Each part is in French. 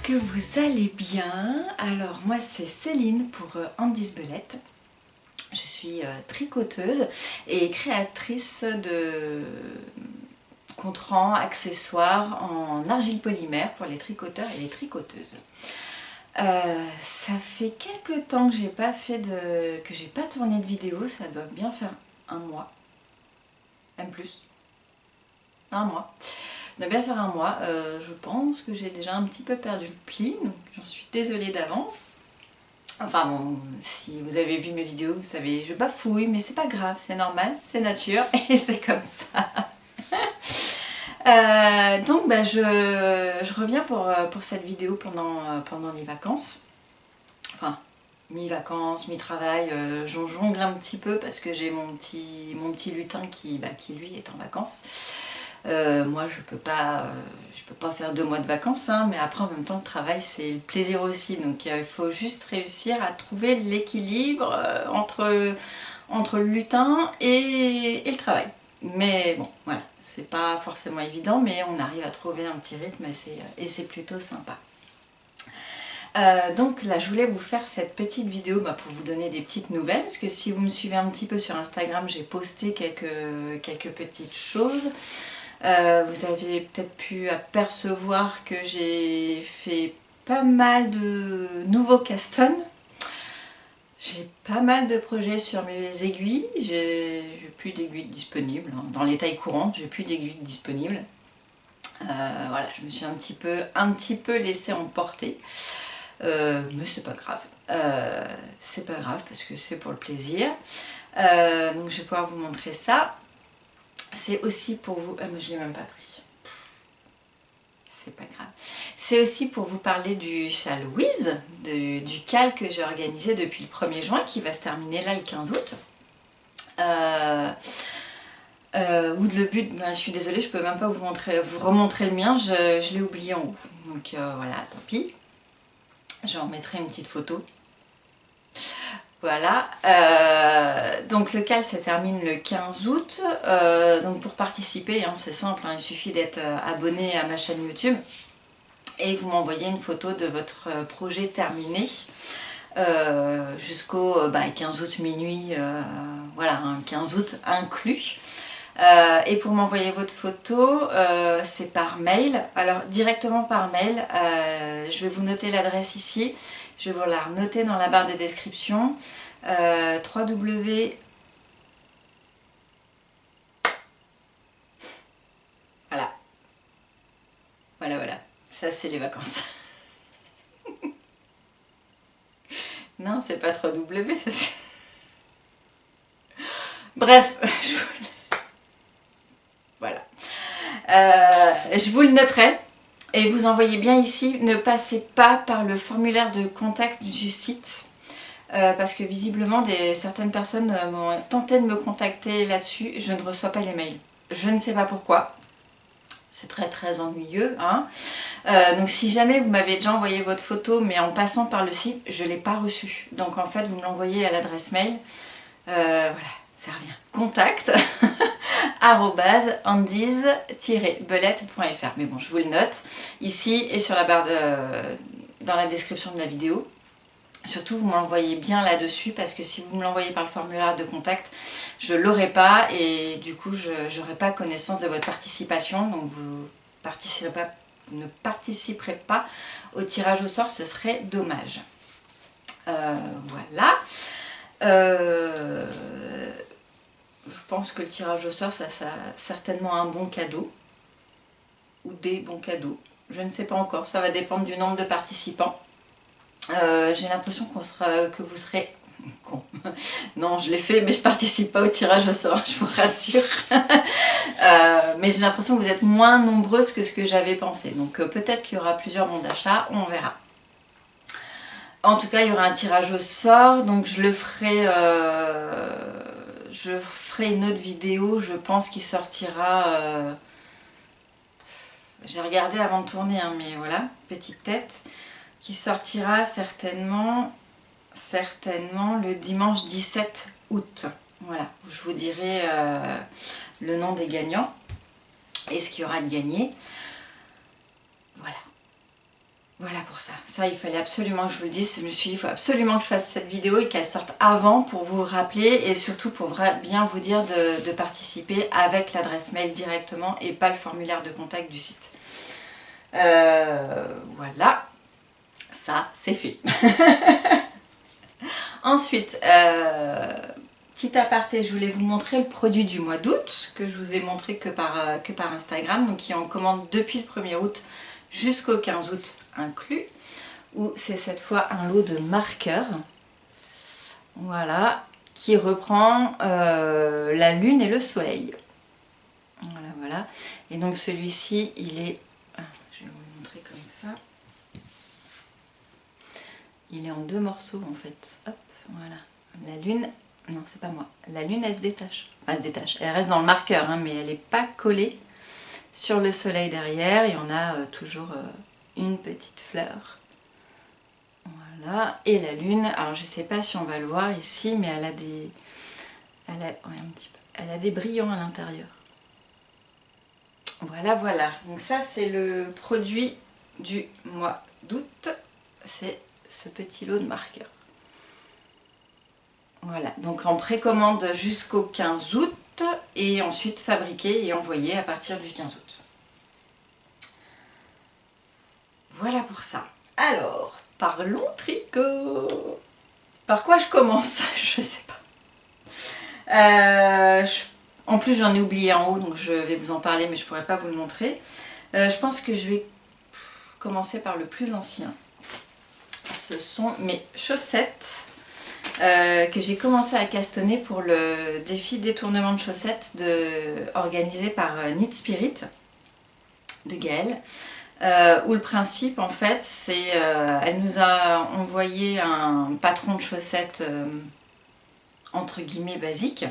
que vous allez bien. Alors moi c'est Céline pour Andy's Belette. Je suis tricoteuse et créatrice de contrans, accessoires en argile polymère pour les tricoteurs et les tricoteuses. Ça fait quelques temps que j'ai pas tourné de vidéo, ça doit bien faire un mois, même plus, un mois. Ça doit bien faire un mois, je pense que j'ai déjà un petit peu perdu le pli, donc j'en suis désolée d'avance. Enfin bon, si vous avez vu mes vidéos, vous savez, je bafouille, mais c'est pas grave, c'est normal, c'est nature et c'est comme ça. Donc je reviens pour cette vidéo pendant les vacances. Enfin, mi-vacances, mi-travail, j'en jongle un petit peu parce que j'ai mon petit lutin qui lui est en vacances. Moi je peux pas faire 2 mois de vacances, hein, mais après en même temps le travail c'est le plaisir aussi, donc il faut juste réussir à trouver l'équilibre entre le lutin et le travail. Mais bon voilà, c'est pas forcément évident, mais on arrive à trouver un petit rythme et c'est plutôt sympa. Donc là je voulais vous faire cette petite vidéo pour vous donner des petites nouvelles, parce que si vous me suivez un petit peu sur Instagram, j'ai posté quelques petites choses. Vous avez peut-être pu apercevoir que j'ai fait pas mal de nouveaux castones. J'ai pas mal de projets sur mes aiguilles. J'ai plus d'aiguilles disponibles. Dans les tailles courantes, j'ai plus d'aiguilles disponibles. Voilà, je me suis un petit peu laissée emporter. Mais c'est pas grave. C'est pas grave parce que c'est pour le plaisir. Donc je vais pouvoir vous montrer ça. C'est aussi pour vous... Ah mais je l'ai même pas pris. C'est pas grave. C'est aussi pour vous parler du châle Wiz, du cal que j'ai organisé depuis le 1er juin, qui va se terminer là le 15 août. Ou le but, je suis désolée, je peux même pas vous remontrer le mien, je l'ai oublié en haut. Donc voilà, tant pis. Je remettrai une petite photo. Voilà, donc le cal se termine le 15 août, donc pour participer, hein, c'est simple, hein, il suffit d'être abonné à ma chaîne YouTube et vous m'envoyez une photo de votre projet terminé jusqu'au 15 août minuit, voilà, hein, 15 août inclus. Et pour m'envoyer votre photo, c'est par mail. Alors directement par mail, je vais vous noter l'adresse ici. Je vais vous la noter dans la barre de description. www. Voilà. Voilà. Ça, c'est les vacances. Non, c'est pas 3W. Ça, bref, voilà. Je vous le noterai. Et vous envoyez bien ici, ne passez pas par le formulaire de contact du site. Parce que visiblement certaines personnes m'ont tenté de me contacter là-dessus, je ne reçois pas les mails. Je ne sais pas pourquoi. C'est très ennuyeux. Hein. Donc si jamais vous m'avez déjà envoyé votre photo, mais en passant par le site, je ne l'ai pas reçue. Donc en fait, vous me l'envoyez à l'adresse mail. Voilà, ça revient. Contact @andy's-belette.fr. Mais bon, je vous le note ici et sur la barre dans la description de la vidéo. Surtout, vous m'envoyez bien là-dessus, parce que si vous me l'envoyez par le formulaire de contact, je ne l'aurai pas et du coup, je n'aurai pas connaissance de votre participation. Donc, vous ne participerez pas au tirage au sort, ce serait dommage. Voilà. Je pense que le tirage au sort, ça certainement un bon cadeau. Ou des bons cadeaux. Je ne sais pas encore, ça va dépendre du nombre de participants. J'ai l'impression que vous serez con. Non, je l'ai fait, mais je participe pas au tirage au sort, je vous rassure. Mais j'ai l'impression que vous êtes moins nombreuses que ce que j'avais pensé. Donc peut-être qu'il y aura plusieurs bons d'achat, on verra. En tout cas, il y aura un tirage au sort, donc je ferai une autre vidéo, je pense qu'il sortira... J'ai regardé avant de tourner, hein, mais voilà, petite tête. Qui sortira certainement le dimanche 17 août. Voilà, je vous dirai le nom des gagnants et ce qu'il y aura de gagné. Voilà. Voilà pour ça. Ça, il fallait absolument que je vous le dise. Je me suis dit, il faut absolument que je fasse cette vidéo et qu'elle sorte avant pour vous le rappeler et surtout pour bien vous dire de participer avec l'adresse mail directement et pas le formulaire de contact du site. Voilà. Ça, c'est fait. Ensuite, petit aparté, je voulais vous montrer le produit du mois d'août que je vous ai montré que par Instagram, donc qui est en commande depuis le 1er août jusqu'au 15 août inclus, où c'est cette fois un lot de marqueurs, voilà, qui reprend la lune et le soleil. Voilà, voilà. Et donc celui-ci, il est, je vais vous le montrer comme ça, il est en 2 morceaux en fait. Hop, voilà. La lune, non c'est pas moi, la lune elle se détache. Enfin, elle se détache, elle reste dans le marqueur, hein, mais elle n'est pas collée sur le soleil derrière. Il y en a toujours une petite fleur. Voilà. Et la lune, alors je sais pas si on va le voir ici, mais elle a des, ouais, un petit peu, elle a des brillants à l'intérieur. Voilà, voilà. Donc ça c'est le produit du mois d'août. C'est ce petit lot de marqueurs. Voilà, donc en précommande jusqu'au 15 août et ensuite fabriqué et envoyé à partir du 15 août. Voilà pour ça. Alors, parlons tricot. Par quoi je commence? Je sais pas. En plus j'en ai oublié en haut, donc je vais vous en parler mais je pourrais pas vous le montrer. Je pense que je vais commencer par le plus ancien. Ce sont mes chaussettes que j'ai commencé à castonner pour le défi détournement de chaussettes organisé par Knit Spirit de Gaëlle. Où le principe en fait c'est elle nous a envoyé un patron de chaussettes entre guillemets basique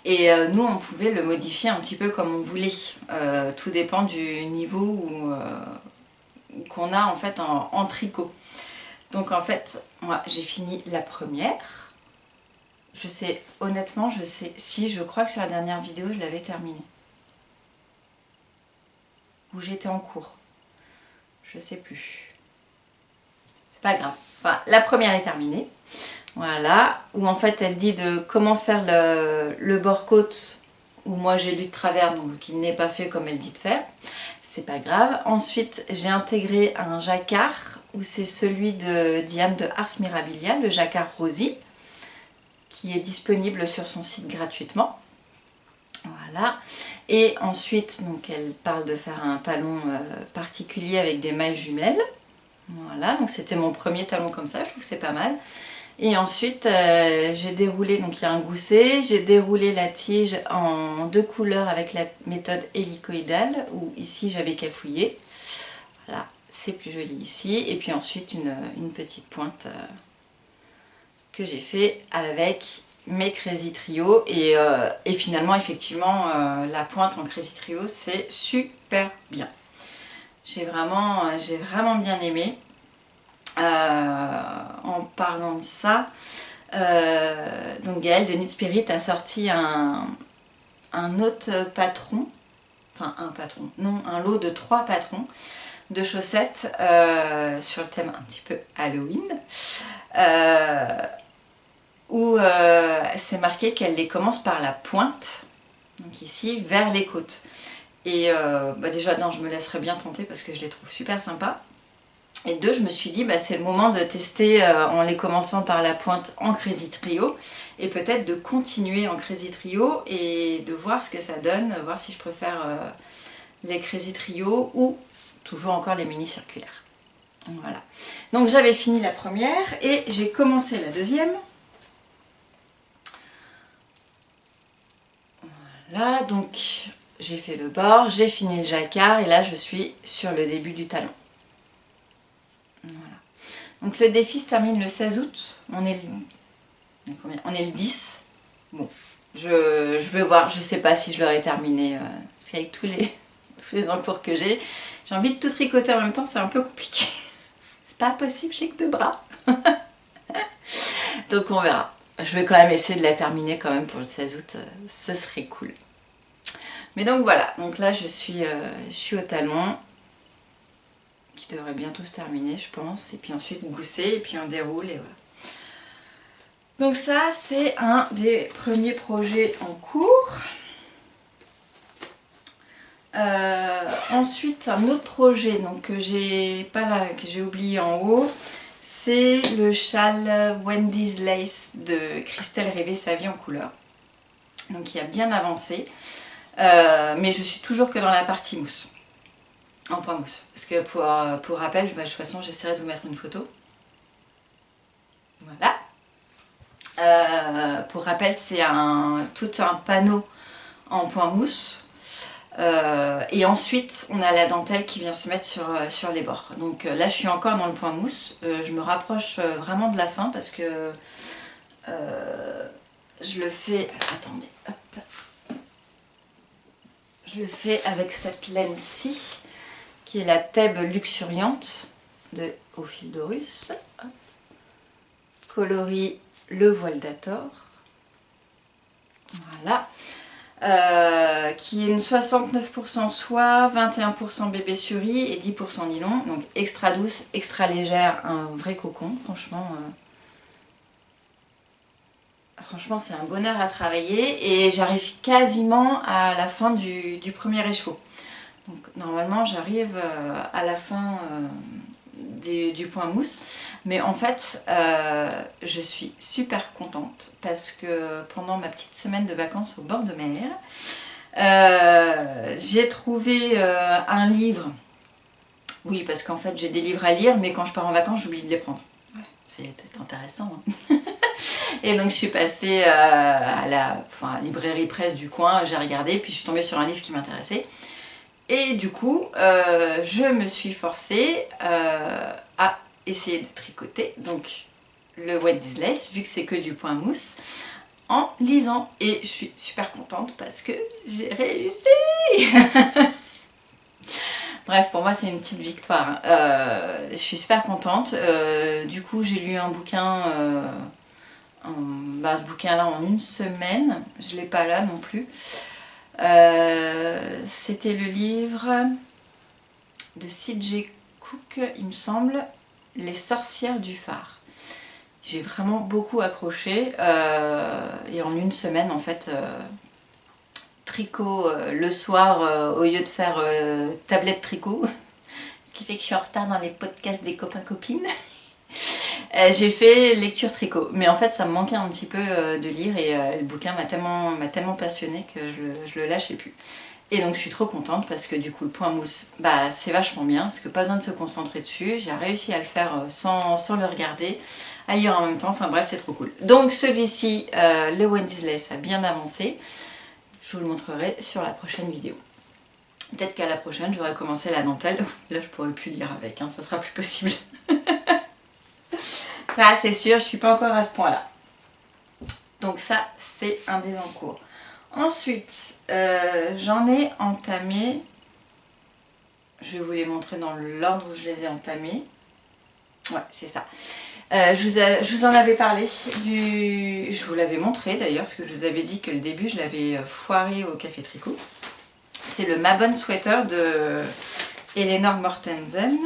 et nous on pouvait le modifier un petit peu comme on voulait. Tout dépend du niveau qu'on a en fait en tricot. Donc en fait, moi j'ai fini la première. Je sais, honnêtement, je crois que sur la dernière vidéo je l'avais terminée. Ou j'étais en cours. Je sais plus. C'est pas grave. Enfin, la première est terminée. Voilà. Où en fait elle dit de comment faire le bord-côte. Où moi j'ai lu de travers, donc il n'est pas fait comme elle dit de faire. C'est pas grave. Ensuite j'ai intégré un jacquard où c'est celui de Diane de Ars Mirabilia, le jacquard Rosie, qui est disponible sur son site gratuitement. Voilà. Et ensuite, donc elle parle de faire un talon particulier avec des mailles jumelles. Voilà, donc c'était mon premier talon comme ça, je trouve que c'est pas mal. Et ensuite, j'ai déroulé, donc il y a un gousset, j'ai déroulé la tige en 2 couleurs avec la méthode hélicoïdale, où ici j'avais cafouillé. Voilà, c'est plus joli ici. Et puis ensuite, une petite pointe que j'ai fait avec mes Crazy Trio. Et finalement, effectivement, la pointe en Crazy Trio, c'est super bien. J'ai vraiment bien aimé. En parlant de ça, donc Gaëlle de Knit Spirit a sorti un autre patron, enfin un lot de 3 patrons de chaussettes sur le thème un petit peu Halloween, où c'est marqué qu'elle les commence par la pointe, donc ici vers les côtes. Et déjà non, je me laisserai bien tenter parce que je les trouve super sympas. Et 2, je me suis dit c'est le moment de tester en les commençant par la pointe en Crazy Trio et peut-être de continuer en Crazy Trio et de voir ce que ça donne, voir si je préfère les Crazy Trio ou toujours encore les mini circulaires. Voilà. Donc j'avais fini la première et j'ai commencé la deuxième. Voilà, donc j'ai fait le bord, j'ai fini le jacquard et là je suis sur le début du talon. Voilà. Donc le défi se termine le 16 août, on est le 10. Bon, je vais voir, je sais pas si je l'aurai terminé, parce qu'avec tous les encours que j'ai envie de tout tricoter en même temps, c'est un peu compliqué. C'est pas possible, j'ai que 2 bras. Donc on verra. Je vais quand même essayer de la terminer quand même pour le 16 août, ce serait cool. Mais donc voilà, donc là je suis au talon qui devrait bientôt se terminer, je pense. Et puis ensuite gousser, et puis on déroule, et voilà. Donc ça, c'est un des premiers projets en cours. Ensuite, un autre projet donc, que j'ai oublié en haut, c'est le châle Wendy's Lace de Christelle Rêver sa vie en couleur. Donc il a bien avancé, mais je suis toujours que dans la partie mousse, en point mousse. Parce que pour rappel, de toute façon j'essaierai de vous mettre une photo. Voilà. Pour rappel, c'est tout un panneau en point mousse. Et ensuite on a la dentelle qui vient se mettre sur les bords. Donc là je suis encore dans le point mousse. Je me rapproche vraiment de la fin parce que je le fais... Attendez, hop. Je le fais avec cette laine-ci qui est la Thèbes luxuriante de Au fil d'Horus. Coloris le voile d'Hathor. Voilà. Qui est une 69% soie, 21% bébé sur riz et 10% nylon. Donc extra douce, extra légère, un vrai cocon. Franchement c'est un bonheur à travailler et j'arrive quasiment à la fin du premier écheveau. Donc normalement j'arrive à la fin du point mousse, mais en fait je suis super contente parce que pendant ma petite semaine de vacances au bord de mer, j'ai trouvé un livre. Oui, parce qu'en fait j'ai des livres à lire, mais quand je pars en vacances j'oublie de les prendre. C'est intéressant, hein. Et donc je suis passée à la librairie presse du coin, j'ai regardé, puis je suis tombée sur un livre qui m'intéressait. Et du coup, je me suis forcée à essayer de tricoter donc le Wendy's Lace, vu que c'est que du point mousse, en lisant. Et je suis super contente parce que j'ai réussi. Bref, pour moi c'est une petite victoire. Je suis super contente. Du coup, j'ai lu un bouquin, ce bouquin-là en une semaine. Je ne l'ai pas là non plus. C'était le livre de C.J. Cook, il me semble, Les sorcières du phare. J'ai vraiment beaucoup accroché et en une semaine en fait, tricot le soir au lieu de faire tablette tricot, ce qui fait que je suis en retard dans les podcasts des copains-copines. J'ai fait lecture tricot, mais en fait ça me manquait un petit peu de lire et le bouquin m'a tellement passionnée que je le lâchais plus. Et donc je suis trop contente parce que du coup le point mousse, c'est vachement bien, parce que pas besoin de se concentrer dessus, j'ai réussi à le faire sans le regarder, à lire en même temps, enfin bref c'est trop cool. Donc celui-ci, le Wendy's Lace a bien avancé, je vous le montrerai sur la prochaine vidéo. Peut-être qu'à la prochaine j'aurai commencé la dentelle, là je pourrai plus lire avec, hein, ça sera plus possible. Ça c'est sûr, je suis pas encore à ce point là. Donc ça c'est un des en cours. Ensuite j'en ai entamé, je vais vous les montrer dans l'ordre où je les ai entamés. Ouais c'est ça. Je vous en avais parlé, je vous l'avais montré d'ailleurs, parce que je vous avais dit que le début je l'avais foiré au Café Tricot. C'est le Ma Bonne Sweater de Eleanor Mortensen.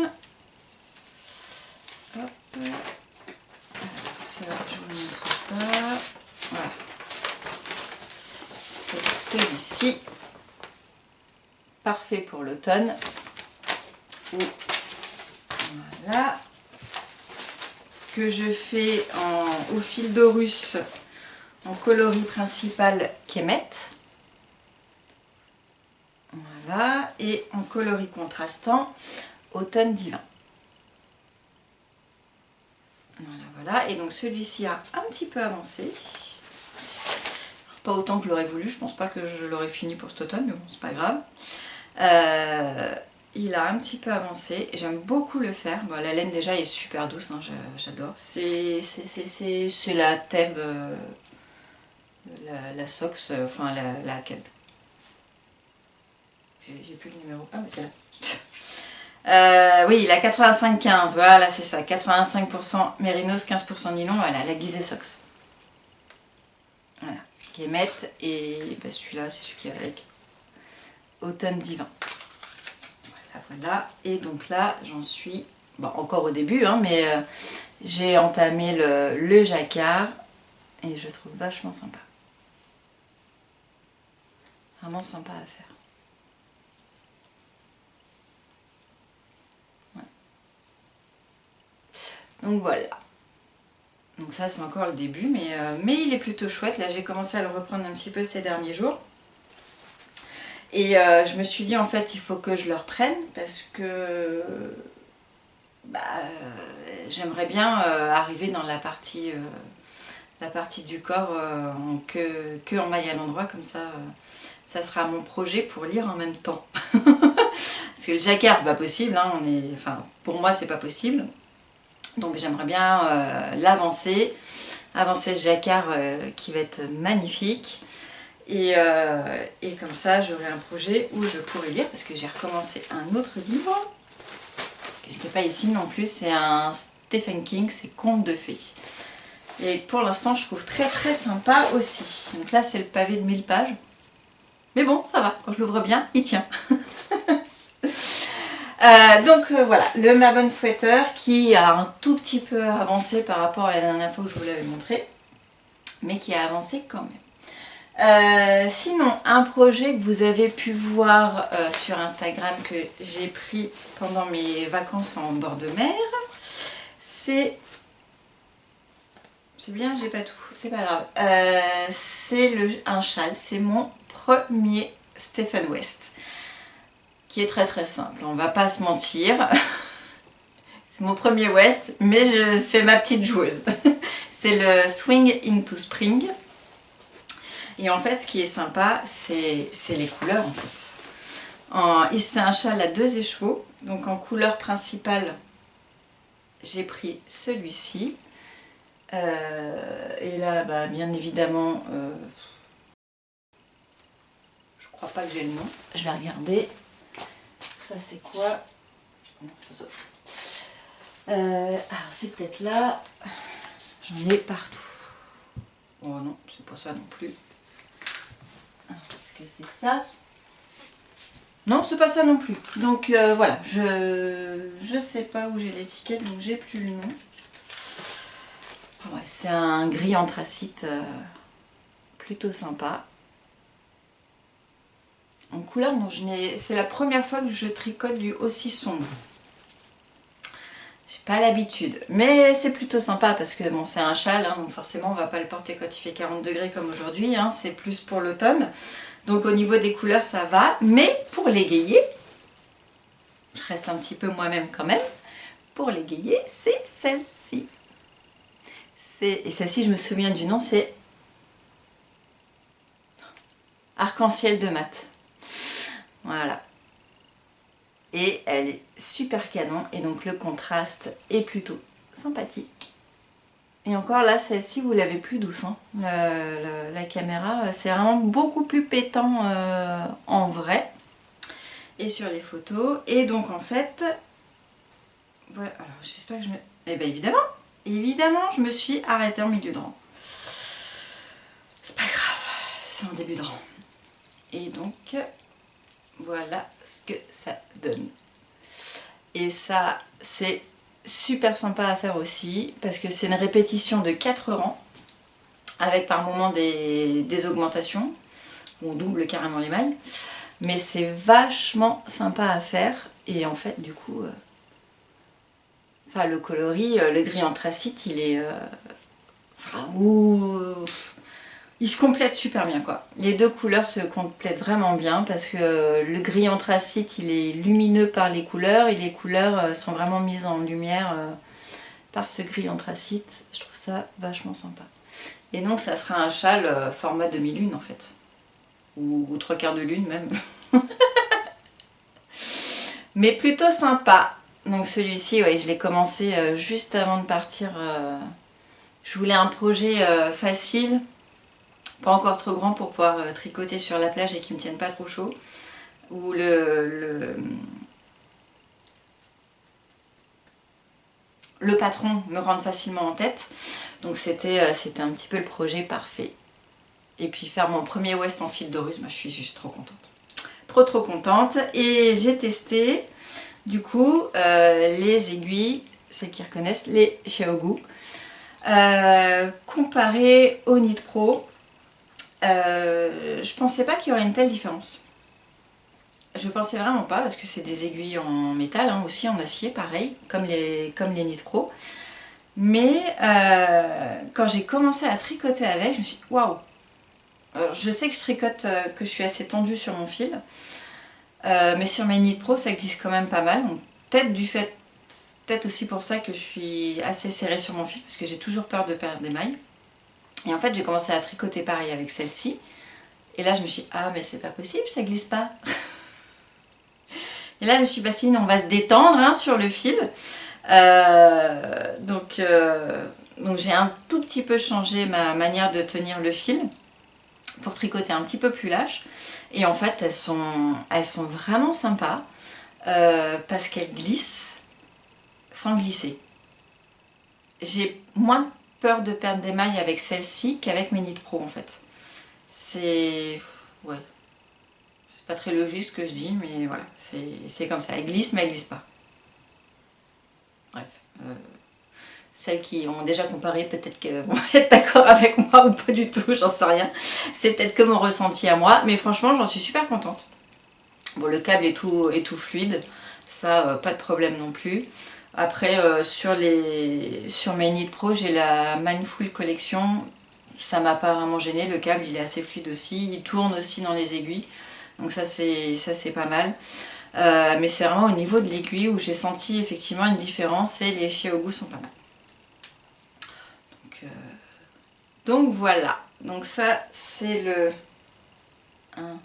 Hop. Ça, je vous le montre pas. Voilà. C'est celui-ci. Parfait pour l'automne. Voilà. Que je fais au fil d'Horus en coloris principal Kemet. Voilà. Et en coloris contrastant Automne divin. Voilà, et donc celui-ci a un petit peu avancé. Pas autant que je l'aurais voulu, je pense pas que je l'aurais fini pour cet automne, mais bon, c'est pas grave. Il a un petit peu avancé, j'aime beaucoup le faire. Bon, la laine déjà est super douce, hein, j'adore. C'est la Thèbes, la Sox, enfin la Keb. J'ai plus le numéro. Ah, mais c'est là. Oui, la 85-15, voilà, c'est ça. 85% Mérinos, 15% nylon, voilà, la Gizeh Sox. Voilà, Kemet, et celui-là, c'est celui qui est avec Automne divin. Voilà, et donc là j'en suis, bon, encore au début, hein, mais j'ai entamé le jacquard et je trouve vachement sympa. Vraiment sympa à faire. Ouais. Donc voilà. Donc ça c'est encore le début, mais il est plutôt chouette. Là j'ai commencé à le reprendre un petit peu ces derniers jours. Et je me suis dit en fait il faut que je le reprenne parce que bah, j'aimerais bien arriver dans la partie du corps que en maille à l'endroit, comme ça ça sera mon projet pour lire en même temps. Parce que le jacquard c'est pas possible, hein, enfin, pour moi c'est pas possible. Donc j'aimerais bien avancer ce jacquard qui va être magnifique. Et comme ça j'aurai un projet où je pourrai lire, parce que j'ai recommencé un autre livre que je n'ai pas ici non plus, c'est un Stephen King, c'est Contes de fées. Et pour l'instant je trouve très très sympa aussi. Donc là c'est le pavé de 1000 pages. Mais bon, ça va, quand je l'ouvre bien, il tient. Voilà, le Mabon Sweater qui a un tout petit peu avancé par rapport à la dernière fois que je vous l'avais montré, mais qui a avancé quand même. Sinon, un projet que vous avez pu voir sur Instagram que j'ai pris pendant mes vacances en bord de mer, c'est bien, j'ai pas tout, c'est pas grave. C'est un châle, c'est mon premier Stephen West, qui est très très simple, on va pas se mentir. C'est mon premier West, mais je fais ma petite joueuse. C'est le Swing into Spring. Et en fait, ce qui est sympa, c'est les couleurs en fait. C'est un châle à 2 écheveaux. Donc en couleur principale, j'ai pris celui-ci. Et là, bah, bien évidemment, je crois pas que j'ai le nom. Je vais regarder. Ça c'est quoi? C'est peut-être là. J'en ai partout. Oh non, c'est pas ça non plus. Est-ce que c'est ça? Non, c'est pas ça non plus. Donc voilà, je sais pas où j'ai l'étiquette, donc j'ai plus le nom. Ouais, c'est un gris anthracite plutôt sympa. En couleur, donc c'est la première fois que je tricote du aussi sombre. J'ai pas l'habitude, mais c'est plutôt sympa parce que bon, c'est un châle, hein, donc forcément on va pas le porter quand il fait 40 degrés comme aujourd'hui, hein, c'est plus pour l'automne. Donc au niveau des couleurs ça va, mais pour l'égayer, je reste un petit peu moi-même quand même, pour l'égayer c'est celle-ci. Et celle-ci je me souviens du nom, c'est Arc-en-ciel de mat. Voilà. Et elle est super canon et donc le contraste est plutôt sympathique. Et encore là, celle-ci vous l'avez plus douce, hein. La caméra, c'est vraiment beaucoup plus pétant en vrai et sur les photos. Et donc en fait, voilà, alors j'espère que je me... Eh bien évidemment, je me suis arrêtée en milieu de rang. C'est pas grave, c'est en début de rang. Et donc, voilà ce que ça donne. Et ça, c'est super sympa à faire aussi parce que c'est une répétition de 4 rangs avec par moment des augmentations où on double carrément les mailles, mais c'est vachement sympa à faire. Et en fait du coup le coloris, le gris anthracite, il est il se complète super bien quoi. Les deux couleurs se complètent vraiment bien parce que le gris anthracite il est lumineux par les couleurs et les couleurs sont vraiment mises en lumière par ce gris anthracite. Je trouve ça vachement sympa. Et donc ça sera un châle format demi-lune en fait. Ou 3/4 de lune même. Mais plutôt sympa. Donc celui-ci, ouais, je l'ai commencé juste avant de partir. Je voulais un projet facile. Pas encore trop grand pour pouvoir tricoter sur la plage et qui me tienne pas trop chaud. Où le patron me rentre facilement en tête. Donc c'était un petit peu le projet parfait. Et puis faire mon premier West en fil de russe, moi je suis juste trop contente. trop contente. Et j'ai testé du coup les aiguilles, celles qui reconnaissent, les Xiaogu, comparées au Knit Pro. Je pensais pas qu'il y aurait une telle différence. Je pensais vraiment pas, parce que c'est des aiguilles en métal, hein, aussi en acier, pareil, comme les Knit Pro. Mais quand j'ai commencé à tricoter avec, je me suis dit waouh! Je sais que je tricote, que je suis assez tendue sur mon fil, mais sur mes Knit Pro ça glisse quand même pas mal. Donc peut-être aussi pour ça que je suis assez serrée sur mon fil, parce que j'ai toujours peur de perdre des mailles. Et en fait j'ai commencé à tricoter pareil avec celle-ci. Et là je me suis dit ah mais c'est pas possible, ça glisse pas. Et là je me suis dit bah sinon on va se détendre hein, sur le fil. Donc j'ai un tout petit peu changé ma manière de tenir le fil pour tricoter un petit peu plus lâche. Et en fait elles sont vraiment sympas parce qu'elles glissent sans glisser. J'ai moins peur de perdre des mailles avec celle-ci qu'avec mes Knit Pro en fait. C'est... ouais. C'est pas très logique ce que je dis, mais voilà, c'est comme ça. Elle glisse mais elle glisse pas. Bref. Celles qui ont déjà comparé, peut-être qu'elles vont être d'accord avec moi ou pas du tout, j'en sais rien. C'est peut-être que mon ressenti à moi, mais franchement j'en suis super contente. Bon, le câble est tout fluide, ça pas de problème non plus. Après sur mes Knit Pro, j'ai la Mindful Collection, ça m'a pas vraiment gêné, le câble il est assez fluide aussi, il tourne aussi dans les aiguilles, donc ça c'est pas mal. Mais c'est vraiment au niveau de l'aiguille où j'ai senti effectivement une différence et les Xiaogu sont pas mal. Donc voilà, donc ça c'est le 1,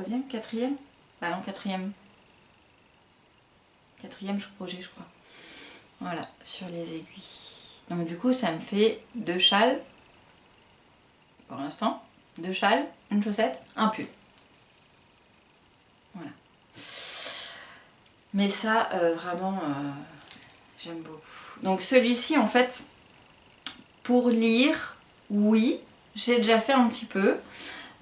3e, 4e, bah non 4e projet je crois. Voilà, sur les aiguilles. Donc du coup ça me fait 2 châles, pour l'instant, 2 châles, une chaussette, un pull. Voilà. Mais ça vraiment j'aime beaucoup. Donc celui-ci en fait, pour lire, oui, j'ai déjà fait un petit peu.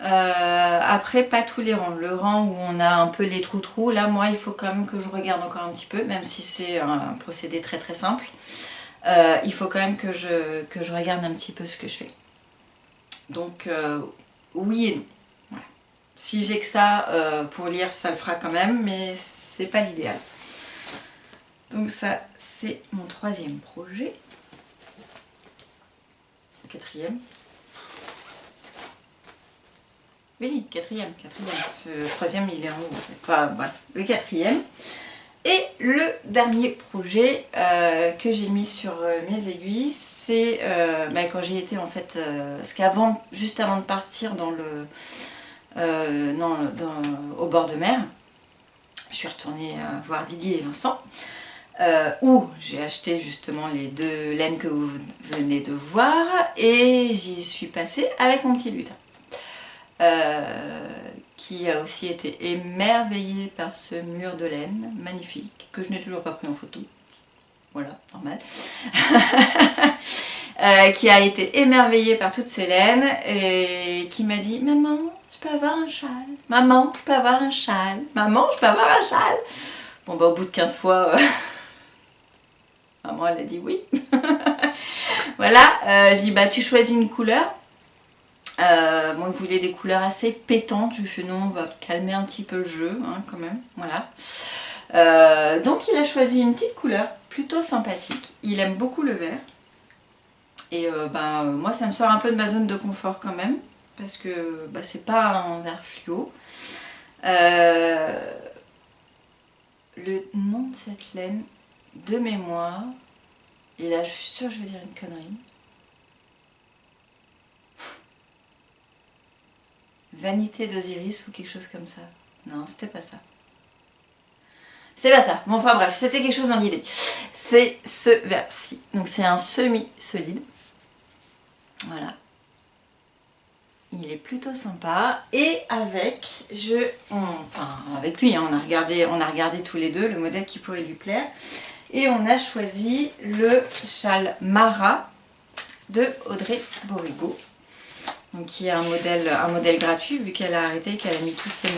Après pas tous les rangs, le rang où on a un peu les trous, là moi il faut quand même que je regarde encore un petit peu, même si c'est un procédé très très simple, il faut quand même que je regarde un petit peu ce que je fais. Donc oui et non, voilà. Si j'ai que ça pour lire ça le fera quand même, mais c'est pas l'idéal. Donc ça c'est mon 3e projet, 4e. Oui, 4e. Le 3e il est en haut en fait. Enfin bref, le 4e. Et le dernier projet que j'ai mis sur mes aiguilles, c'est quand j'ai été en fait, parce qu'avant, juste avant de partir dans au bord de mer, je suis retournée voir Didier et Vincent, où j'ai acheté justement les 2 laines que vous venez de voir, et j'y suis passée avec mon petit lutin. Qui a aussi été émerveillé par ce mur de laine magnifique, que je n'ai toujours pas pris en photo, voilà, normal, qui a été émerveillé par toutes ces laines et qui m'a dit « Maman, je peux avoir un châle? Maman, je peux avoir un châle? Maman, je peux avoir un châle ?» Bon bah au bout de 15 fois, maman elle a dit oui. Voilà, j'ai dit bah tu choisis une couleur. Bon, il voulait des couleurs assez pétantes, je fais non, on va calmer un petit peu le jeu hein, quand même, voilà. Donc il a choisi une petite couleur plutôt sympathique, il aime beaucoup le vert. Et moi ça me sort un peu de ma zone de confort quand même, parce que c'est pas un vert fluo. Le nom de cette laine, de mémoire, et là je suis sûre que je vais dire une connerie. Vanité d'Osiris ou quelque chose comme ça. Non, c'était pas ça. C'est pas ça. Bon, enfin bref, c'était quelque chose dans l'idée. C'est ce vert-ci. Donc c'est un semi-solide. Voilà. Il est plutôt sympa. Et avec, avec lui, hein, on a regardé tous les deux le modèle qui pourrait lui plaire. Et on a choisi le châle Mara de Audrey Borigo. Donc qui est un modèle gratuit vu qu'elle a arrêté, qu'elle a mis tous ces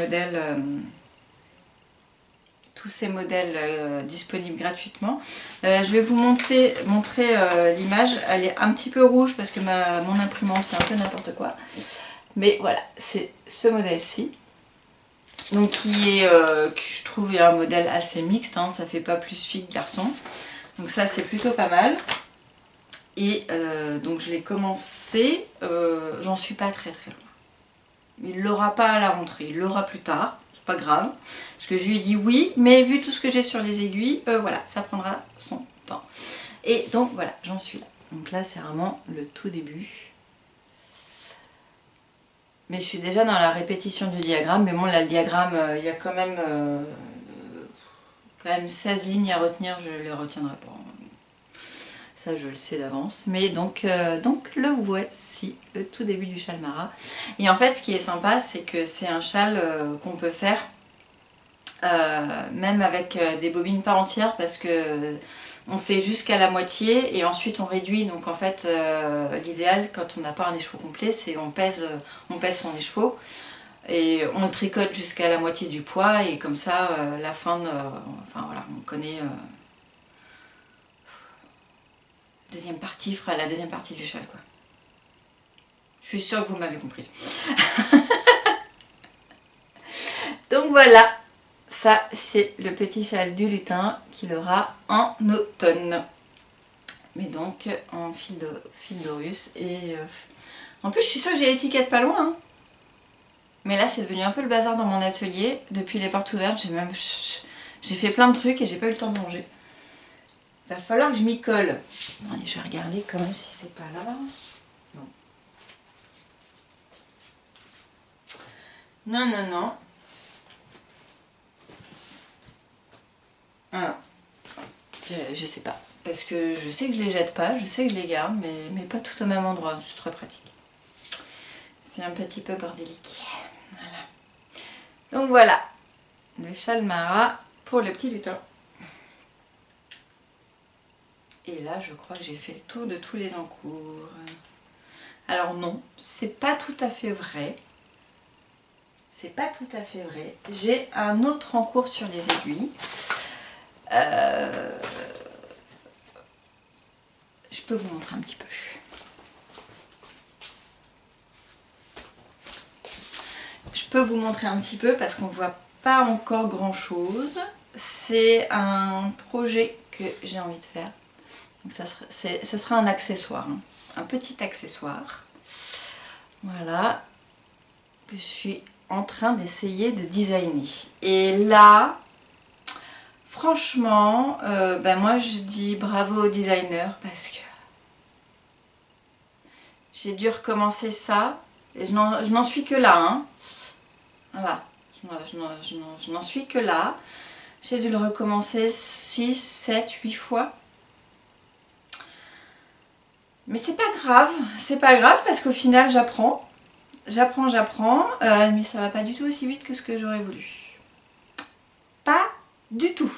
modèles disponibles gratuitement. Je vais vous montrer l'image. Elle est un petit peu rouge parce que mon imprimante fait un peu n'importe quoi. Mais voilà, c'est ce modèle-ci. Donc qui est, que je trouve est un modèle assez mixte, hein, ça fait pas plus fille que garçon. Donc ça c'est plutôt pas mal. Et donc je l'ai commencé, j'en suis pas très loin. Il l'aura pas à la rentrée, il l'aura plus tard, c'est pas grave. Parce que je lui ai dit oui, mais vu tout ce que j'ai sur les aiguilles, voilà, ça prendra son temps. Et donc voilà, j'en suis là. Donc là c'est vraiment le tout début. Mais je suis déjà dans la répétition du diagramme. Mais bon, là, le diagramme, il y a quand même 16 lignes à retenir. Je ne les retiendrai pas. Ça, je le sais d'avance. Mais donc le voici, le tout début du châle Mara. Et en fait, ce qui est sympa, c'est que c'est un châle qu'on peut faire même avec des bobines pas entières parce que on fait jusqu'à la moitié et ensuite on réduit. Donc en fait l'idéal quand on n'a pas un écheveau complet, c'est on pèse son écheveau et on le tricote jusqu'à la moitié du poids et comme ça la fin de, enfin voilà, on connaît deuxième partie fera la deuxième partie du châle quoi. Je suis sûre que vous m'avez comprise. Donc voilà, ça c'est le petit châle du lutin qu'il aura en automne. Mais donc en fil d'Orus et en plus je suis sûre que j'ai l'étiquette pas loin. Hein. Mais là c'est devenu un peu le bazar dans mon atelier. Depuis les portes ouvertes, j'ai fait plein de trucs et j'ai pas eu le temps de manger. Il va falloir que je m'y colle. Allez, je vais regarder quand même si c'est pas là. Non. Non, non, non. Ah, je sais pas. Parce que je sais que je les jette pas, je sais que je les garde, mais pas tout au même endroit. C'est très pratique. C'est un petit peu bordélique. Voilà. Donc voilà. Le châle Mara pour le petit lutin. Et là, je crois que j'ai fait le tour de tous les encours. Alors non, c'est pas tout à fait vrai. C'est pas tout à fait vrai. J'ai un autre encours sur les aiguilles. Je peux vous montrer un petit peu. Je peux vous montrer un petit peu parce qu'on voit pas encore grand chose. C'est un projet que j'ai envie de faire. Donc ça sera un accessoire, hein. Un petit accessoire. Voilà. Que je suis en train d'essayer de designer. Et là, franchement, moi je dis bravo au designer parce que j'ai dû recommencer ça. Et je n'en suis que là. Hein. Voilà. Je n'en suis que là. J'ai dû le recommencer 6, 7, 8 fois. Mais c'est pas grave parce qu'au final j'apprends, mais ça va pas du tout aussi vite que ce que j'aurais voulu. Pas du tout.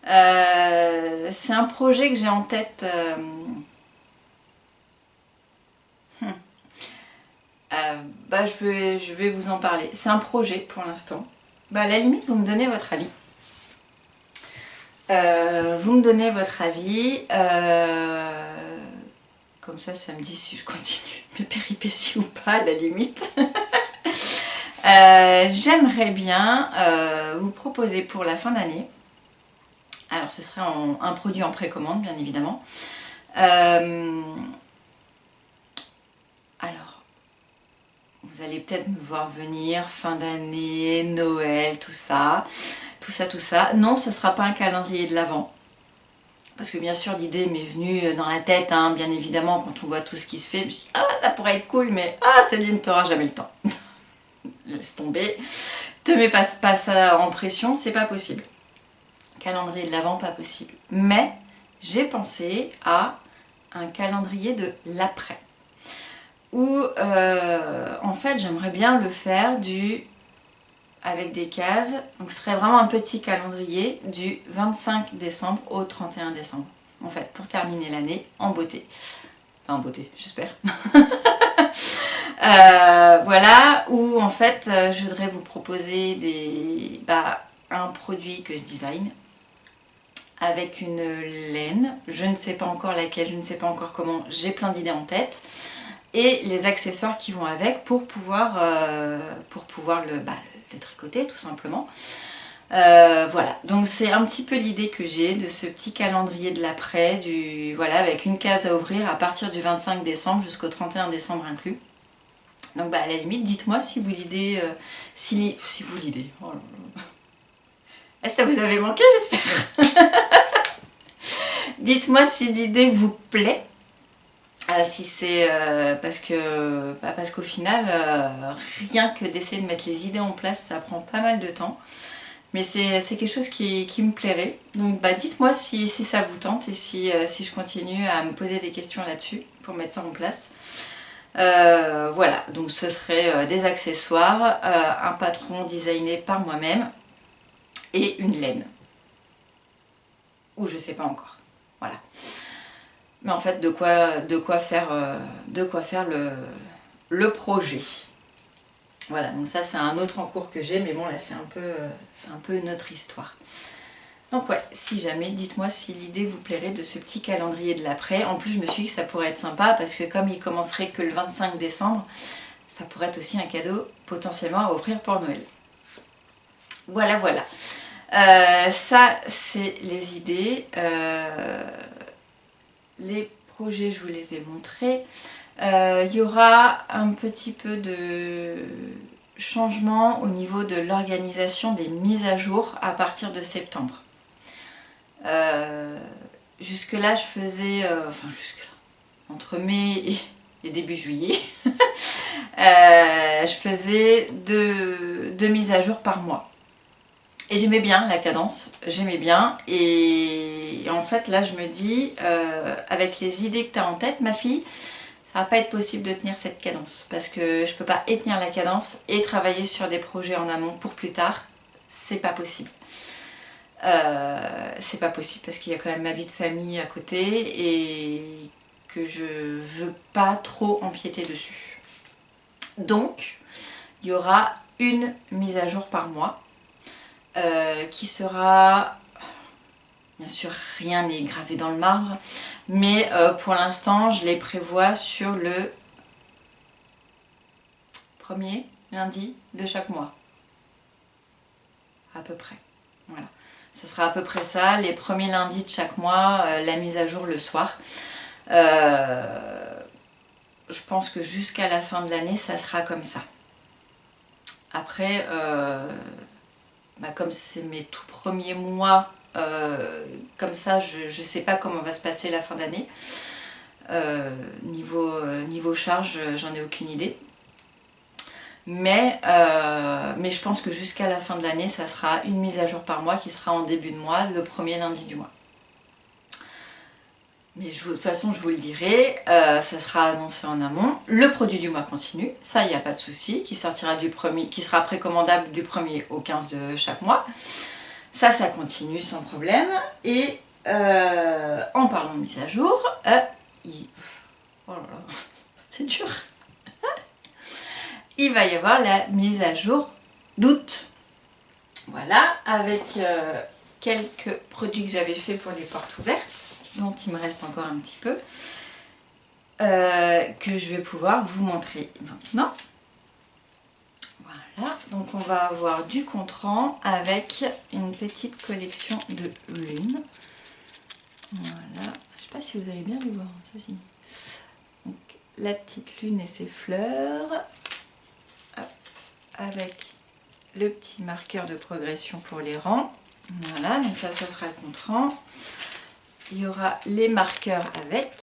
C'est un projet que j'ai en tête. Je vais vous en parler. C'est un projet pour l'instant. À la limite, vous me donnez votre avis. Comme ça me dit si je continue mes péripéties ou pas, à la limite. J'aimerais bien vous proposer pour la fin d'année. Alors, ce serait un produit en précommande, bien évidemment. Alors, vous allez peut-être me voir venir, fin d'année, Noël, tout ça. Non, ce ne sera pas un calendrier de l'Avent. Parce que bien sûr, l'idée m'est venue dans la tête, hein, bien évidemment, quand on voit tout ce qui se fait. Je me suis dit, ça pourrait être cool, mais Céline, t'auras jamais le temps. Laisse tomber. Te mets pas ça en pression, c'est pas possible. Calendrier de l'Avent, pas possible. Mais j'ai pensé à un calendrier de l'après. Où, en fait, j'aimerais bien le faire avec des cases. Donc ce serait vraiment un petit calendrier du 25 décembre au 31 décembre. En fait, pour terminer l'année en beauté. Enfin en beauté, j'espère. Voilà, où en fait je voudrais vous proposer un produit que je design avec une laine, je ne sais pas encore laquelle, je ne sais pas encore comment, j'ai plein d'idées en tête, et les accessoires qui vont avec pour pouvoir le tricoter tout simplement. Voilà, donc c'est un petit peu l'idée que j'ai de ce petit calendrier de l'après, voilà, avec une case à ouvrir à partir du 25 décembre jusqu'au 31 décembre inclus. Donc à la limite, dites-moi si vous l'idée, si vous l'idée. Oh là là. Ça vous avait manqué, j'espère. Dites-moi si l'idée vous plaît. Si c'est parce qu'au final, rien que d'essayer de mettre les idées en place, ça prend pas mal de temps. Mais c'est quelque chose qui me plairait. Donc dites-moi si ça vous tente et si je continue à me poser des questions là-dessus pour mettre ça en place. Voilà, donc ce serait des accessoires, un patron designé par moi-même et une laine. Ou je sais pas encore. Voilà. Mais en fait, de quoi faire le projet. Voilà, donc ça c'est un autre en cours que j'ai, mais bon là c'est un peu une autre histoire. Donc ouais, si jamais, dites-moi si l'idée vous plairait de ce petit calendrier de l'après. En plus je me suis dit que ça pourrait être sympa parce que comme il commencerait que le 25 décembre, ça pourrait être aussi un cadeau potentiellement à offrir pour Noël. Voilà, voilà. Ça c'est les idées. Les projets, je vous les ai montrés. Il y aura un petit peu de changement au niveau de l'organisation des mises à jour à partir de septembre. Jusque là je faisais, entre mai et début juillet, je faisais deux mises à jour par mois. Et j'aimais bien la cadence, j'aimais bien. Et en fait là je me dis, avec les idées que tu as en tête ma fille, ça va pas être possible de tenir cette cadence. Parce que je peux pas et tenir la cadence et travailler sur des projets en amont pour plus tard. C'est pas possible. C'est pas possible parce qu'il y a quand même ma vie de famille à côté et que je veux pas trop empiéter dessus. Donc, il y aura une mise à jour par mois qui sera... Bien sûr, rien n'est gravé dans le marbre, mais pour l'instant, je les prévois sur le premier lundi de chaque mois. À peu près. Voilà. Ça sera à peu près ça, les premiers lundis de chaque mois, la mise à jour le soir. Je pense que jusqu'à la fin de l'année, ça sera comme ça. Après, comme c'est mes tout premiers mois, comme ça, je ne sais pas comment va se passer la fin d'année. Niveau charge, j'en ai aucune idée. Mais je pense que jusqu'à la fin de l'année, ça sera une mise à jour par mois qui sera en début de mois, le premier lundi du mois. Mais de toute façon, je vous le dirai, ça sera annoncé en amont. Le produit du mois continue, ça, il n'y a pas de souci, qui sera précommandable du 1er au 15 de chaque mois. Ça continue sans problème. Et en parlant de mise à jour, oh là là, c'est dur. Il va y avoir la mise à jour d'août. Voilà, avec quelques produits que j'avais fait pour les portes ouvertes, dont il me reste encore un petit peu, que je vais pouvoir vous montrer maintenant. Voilà, donc on va avoir du Contran avec une petite collection de lunes. Voilà, je sais pas si vous allez bien les voir, ceci. Donc la petite lune et ses fleurs. Avec le petit marqueur de progression pour les rangs. Voilà, donc ça sera le Contran. Il y aura les marqueurs avec.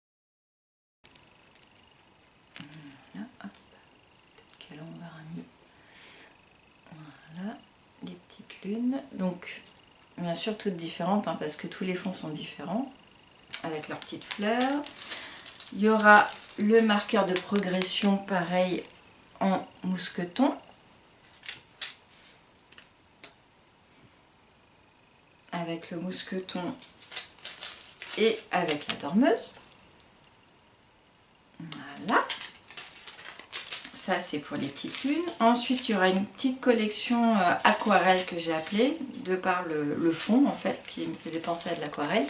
Voilà, hop. Peut-être que là on verra mieux. Voilà, les petites lunes. Donc, bien sûr, toutes différentes, parce que tous les fonds sont différents, avec leurs petites fleurs. Il y aura le marqueur de progression, pareil, en mousqueton. Avec le mousqueton et avec la dormeuse. Voilà. ça c'est pour les petites lunes. Ensuite il y aura une petite collection aquarelle que j'ai appelée, de par le fond en fait, qui me faisait penser à de l'aquarelle.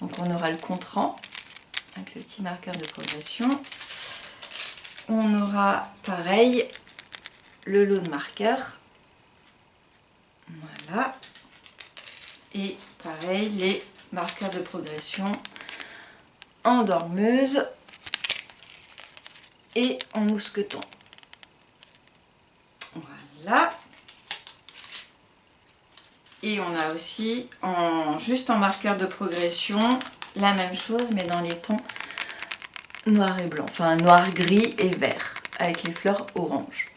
Donc on aura le contrant avec le petit marqueur de progression. On aura pareil le lot de marqueurs. Voilà. Et pareil les marqueurs de progression en dormeuse et en mousqueton. Voilà. Et on a aussi juste en marqueur de progression la même chose mais dans les tons noir et blanc, enfin noir, gris et vert avec les fleurs orange,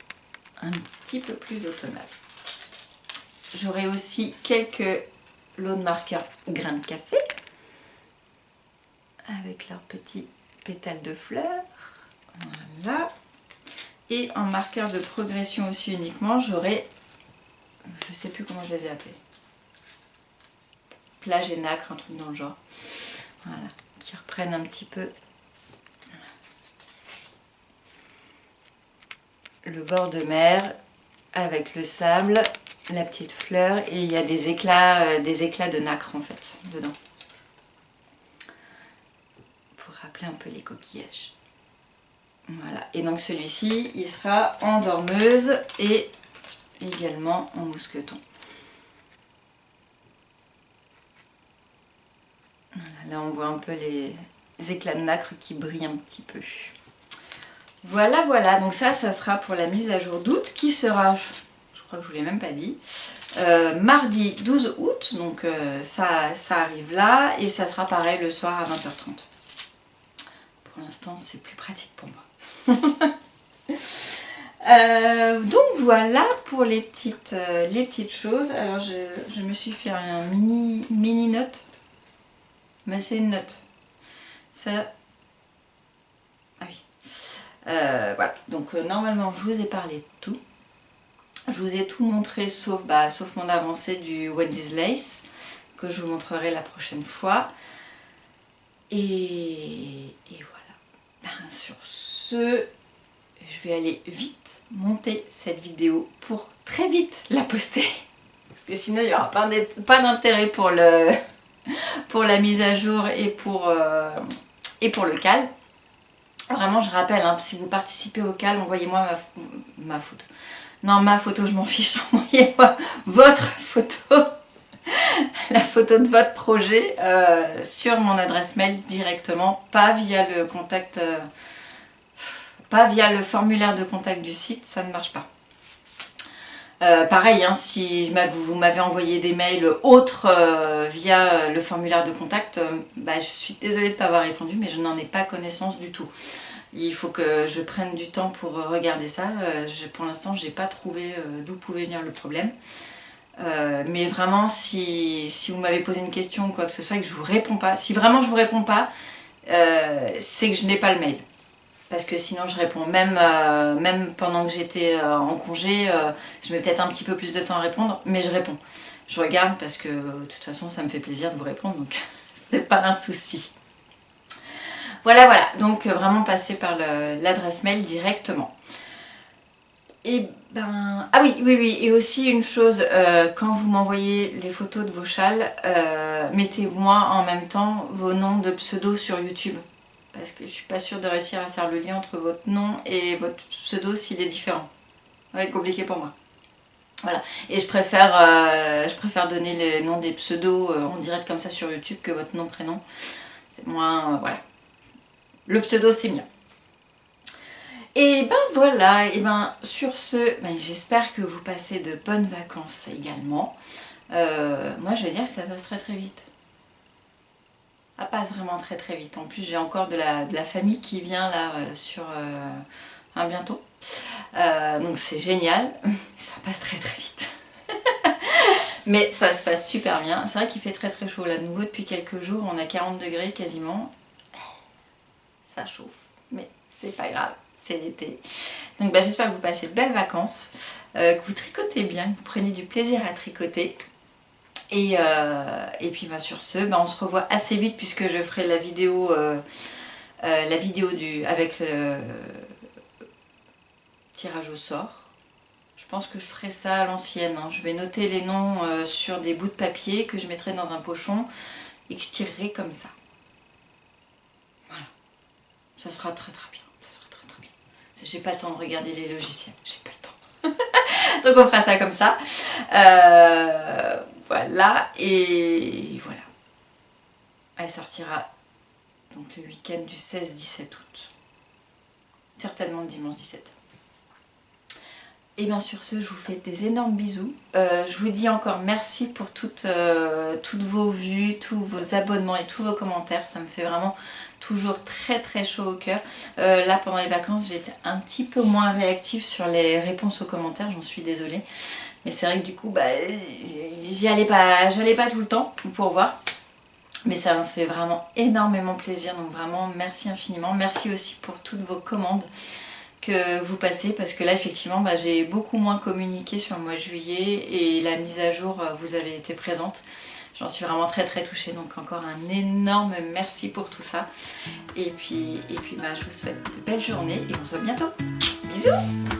un petit peu plus automnal. J'aurai aussi quelques lots de marqueurs grains de café avec leurs petits pétales de fleurs. Voilà. Et en marqueur de progression aussi uniquement, j'aurai, je sais plus comment je les ai appelés, plage et nacre, un truc dans le genre. Voilà, qui reprennent un petit peu le bord de mer avec le sable, la petite fleur, et il y a des éclats de nacre en fait dedans, pour rappeler un peu les coquillages. Voilà, et donc celui-ci il sera en dormeuse et également en mousqueton. Voilà, là on voit un peu les éclats de nacre qui brillent un petit peu. Voilà, voilà, donc ça sera pour la mise à jour d'août qui sera, je crois que je vous l'ai même pas dit, mardi 12 août, donc ça arrive là et ça sera pareil le soir à 20h30. Pour l'instant c'est plus pratique pour moi. Donc voilà pour les petites choses. Alors je me suis fait un mini note, mais c'est une note. Ça, ah oui. Voilà, donc normalement je vous ai parlé de tout. Je vous ai tout montré sauf mon avancée du Wendy's Lace que je vous montrerai la prochaine fois. Et voilà. Sur ce, je vais aller vite monter cette vidéo pour très vite la poster. Parce que sinon il n'y aura pas d'intérêt pour la mise à jour et pour le cal. Vraiment je rappelle, hein, si vous participez au cal, envoyez-moi ma photo. Non, ma photo je m'en fiche, envoyez-moi votre photo. La photo de votre projet sur mon adresse mail directement, pas via le contact, pas via le formulaire de contact du site, ça ne marche pas. Pareil, hein, si vous m'avez envoyé des mails autres via le formulaire de contact, je suis désolée de ne pas avoir répondu, mais je n'en ai pas connaissance du tout. Il faut que je prenne du temps pour regarder ça. Pour l'instant, je n'ai pas trouvé d'où pouvait venir le problème. Mais vraiment, si vous m'avez posé une question ou quoi que ce soit et que je ne vous réponds pas, si vraiment je ne vous réponds pas, c'est que je n'ai pas le mail. Parce que sinon je réponds, même pendant que j'étais en congé, je mets peut-être un petit peu plus de temps à répondre, mais je réponds. Je regarde parce que de toute façon ça me fait plaisir de vous répondre, donc c'est pas un souci. Voilà, voilà, donc vraiment passer par l'adresse mail directement. Et ah oui, et aussi une chose, quand vous m'envoyez les photos de vos châles, mettez-moi en même temps vos noms de pseudo sur YouTube. Parce que je suis pas sûre de réussir à faire le lien entre votre nom et votre pseudo s'il est différent. Ça va être compliqué pour moi. Voilà. Et je préfère donner les noms des pseudos en direct comme ça sur YouTube que votre nom, prénom. C'est moins... voilà. Le pseudo, c'est bien. Et ben voilà, et ben sur ce, j'espère que vous passez de bonnes vacances également. Moi, je veux dire que ça passe très très vite. Ça passe vraiment très très vite. En plus j'ai encore de la famille qui vient là sur bientôt. Donc c'est génial. Ça passe très très vite. Mais ça se passe super bien. C'est vrai qu'il fait très très chaud là. De nouveau depuis quelques jours, on a 40 degrés quasiment. Ça chauffe. Mais c'est pas grave, c'est l'été. Donc j'espère que vous passez de belles vacances. Que vous tricotez bien, que vous prenez du plaisir à tricoter. Et puis sur ce, on se revoit assez vite puisque je ferai la vidéo avec tirage au sort. Je pense que je ferai ça à l'ancienne, hein. Je vais noter les noms sur des bouts de papier que je mettrai dans un pochon et que je tirerai comme ça. Voilà. Ça sera très très bien. Ça sera très très bien. J'ai pas le temps de regarder les logiciels. J'ai pas le temps. Donc on fera ça comme ça. Voilà. Et voilà. Elle sortira donc le week-end du 16-17 août. Certainement le dimanche 17. Et bien sur ce, je vous fais des énormes bisous. Je vous dis encore merci pour toutes vos vues, tous vos abonnements et tous vos commentaires. Ça me fait vraiment toujours très très chaud au cœur. Là pendant les vacances, j'étais un petit peu moins réactive sur les réponses aux commentaires, j'en suis désolée. Mais c'est vrai que du coup, j'allais pas tout le temps pour voir. Mais ça me fait vraiment énormément plaisir. Donc vraiment, merci infiniment. Merci aussi pour toutes vos commandes que vous passez, parce que là effectivement j'ai beaucoup moins communiqué sur le mois de juillet et la mise à jour, vous avez été présente. J'en suis vraiment très très touchée, donc encore un énorme merci pour tout ça. Et puis je vous souhaite de belles journées et on se voit bientôt. Bisous.